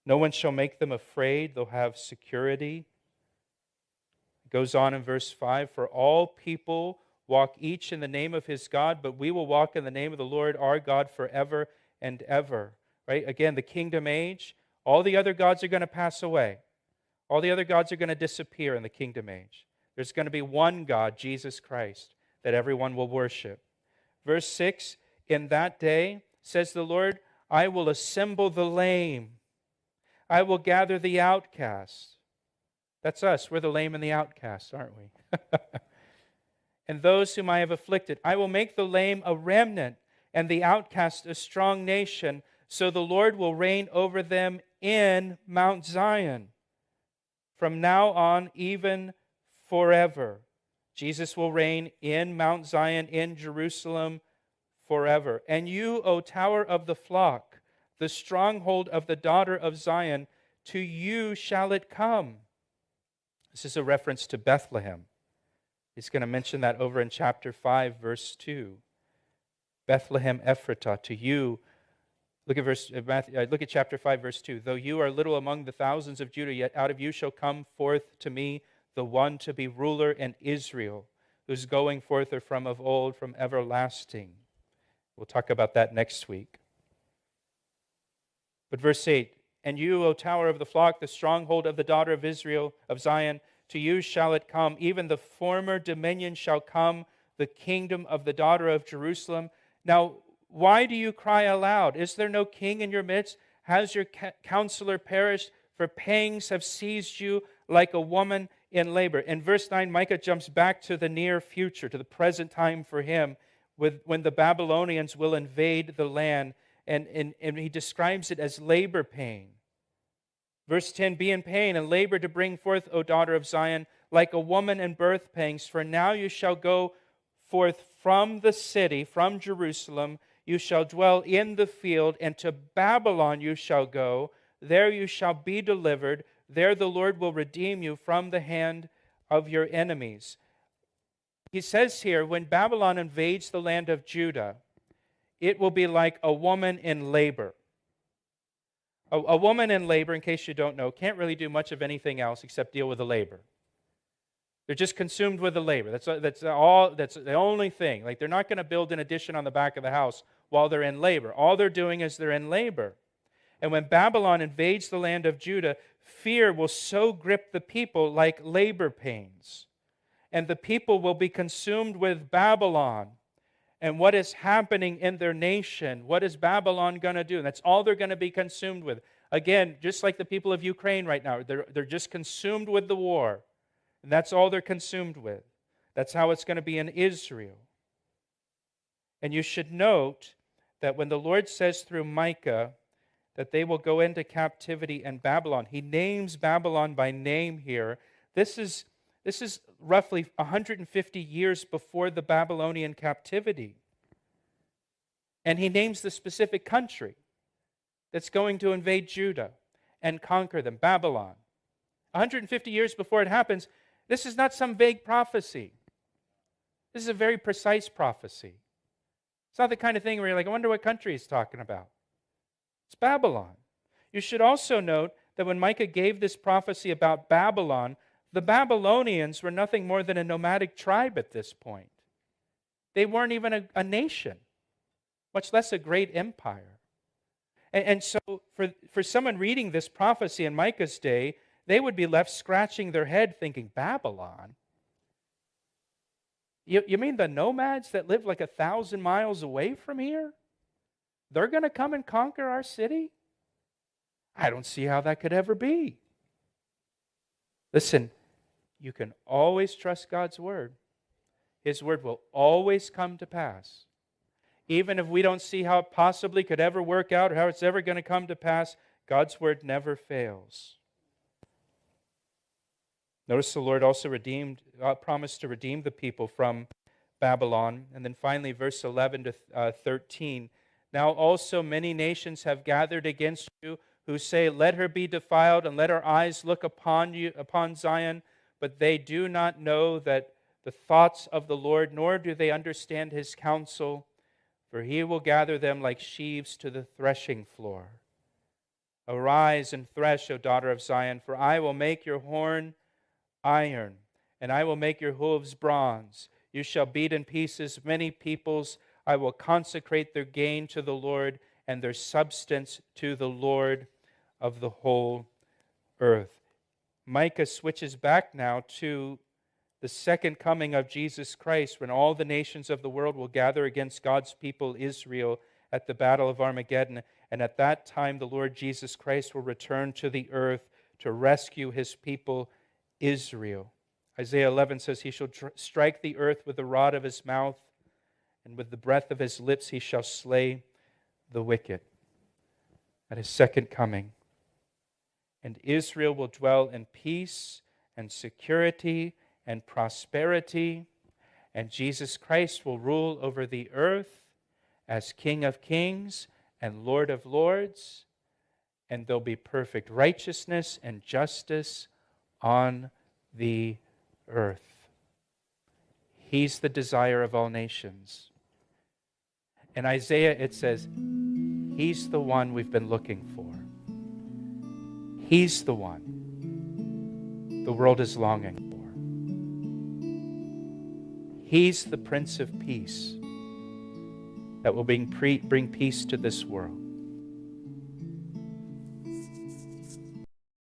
No one shall make them afraid. They'll have security. It goes on in verse 5, for all people walk each in the name of his God, but we will walk in the name of the Lord our God forever and ever. Right? Again, the kingdom age, all the other gods are going to pass away. All the other gods are going to disappear in the kingdom age. There's going to be one God, Jesus Christ, that everyone will worship. Verse 6, in that day, says the Lord, I will assemble the lame. I will gather the outcasts. That's us. We're the lame and the outcasts, aren't we? And those whom I have afflicted. I will make the lame a remnant and the outcast a strong nation. So the Lord will reign over them in Mount Zion from now on, even forever. Jesus will reign in Mount Zion, in Jerusalem, forever. And you, O tower of the flock, the stronghold of the daughter of Zion, to you shall it come. This is a reference to Bethlehem. He's going to mention that over in chapter 5, verse 2. Bethlehem Ephratah, to you. Look at chapter 5, verse 2. Though you are little among the thousands of Judah, yet out of you shall come forth to me the one to be ruler in Israel, whose going forth are from of old, from everlasting. We'll talk about that next week. But verse 8, and you, O tower of the flock, the stronghold of the daughter of Israel, of Zion, to you shall it come. Even the former dominion shall come, the kingdom of the daughter of Jerusalem. Now, why do you cry aloud? Is there no king in your midst? Has your counselor perished? For pangs have seized you like a woman in labor. In verse 9, Micah jumps back to the near future, to the present time for him, when the Babylonians will invade the land. And he describes it as labor pain. Verse 10, be in pain and labor to bring forth, O daughter of Zion, like a woman in birth pangs. For now you shall go forth from the city, from Jerusalem. You shall dwell in the field, and to Babylon you shall go. There you shall be delivered. There the Lord will redeem you from the hand of your enemies. He says here, when Babylon invades the land of Judah, it will be like a woman in labor. A woman in labor, in case you don't know, can't really do much of anything else except deal with the labor. They're just consumed with the labor. That's the only thing. Like, they're not going to build an addition on the back of the house while they're in labor. All they're doing is they're in labor. And when Babylon invades the land of Judah, fear will so grip the people like labor pains. And the people will be consumed with Babylon and what is happening in their nation. What is Babylon going to do? And that's all they're going to be consumed with. Again, just like the people of Ukraine right now, they're just consumed with the war. And that's all they're consumed with. That's how it's going to be in Israel. And you should note that when the Lord says through Micah that they will go into captivity in Babylon, he names Babylon by name here. This is roughly 150 years before the Babylonian captivity. And he names the specific country that's going to invade Judah and conquer them, Babylon. 150 years before it happens, this is not some vague prophecy. This is a very precise prophecy. It's not the kind of thing where you're like, I wonder what country he's talking about. It's Babylon. You should also note that when Micah gave this prophecy about Babylon, the Babylonians were nothing more than a nomadic tribe at this point. They weren't even a nation, much less a great empire. And so for someone reading this prophecy in Micah's day, they would be left scratching their head thinking, Babylon? You mean the nomads that live like 1,000 miles away from here? They're going to come and conquer our city? I don't see how that could ever be. Listen, you can always trust God's word. His word will always come to pass. Even if we don't see how it possibly could ever work out or how it's ever going to come to pass, God's word never fails. Notice the Lord also promised to redeem the people from Babylon. And then finally, verse 11 to 13. Now also many nations have gathered against you, who say, let her be defiled, and let our eyes look upon Zion. But they do not know that the thoughts of the Lord, nor do they understand his counsel. For he will gather them like sheaves to the threshing floor. Arise and thresh, O daughter of Zion, for I will make your horn iron, and I will make your hooves bronze. You shall beat in pieces many peoples. I will consecrate their gain to the Lord, and their substance to the Lord of the whole earth. Micah switches back now to the second coming of Jesus Christ, when all the nations of the world will gather against God's people Israel at the battle of Armageddon. And at that time, the Lord Jesus Christ will return to the earth to rescue his people Israel. Isaiah 11 says, he shall strike the earth with the rod of his mouth, and with the breath of his lips he shall slay the wicked. At his second coming. And Israel will dwell in peace and security and prosperity, and Jesus Christ will rule over the earth as King of kings and Lord of lords, and there'll be perfect righteousness and justice on the earth. He's the desire of all nations. In Isaiah it says, he's the one we've been looking for. He's the one the world is longing for. He's the Prince of Peace that will bring peace to this world.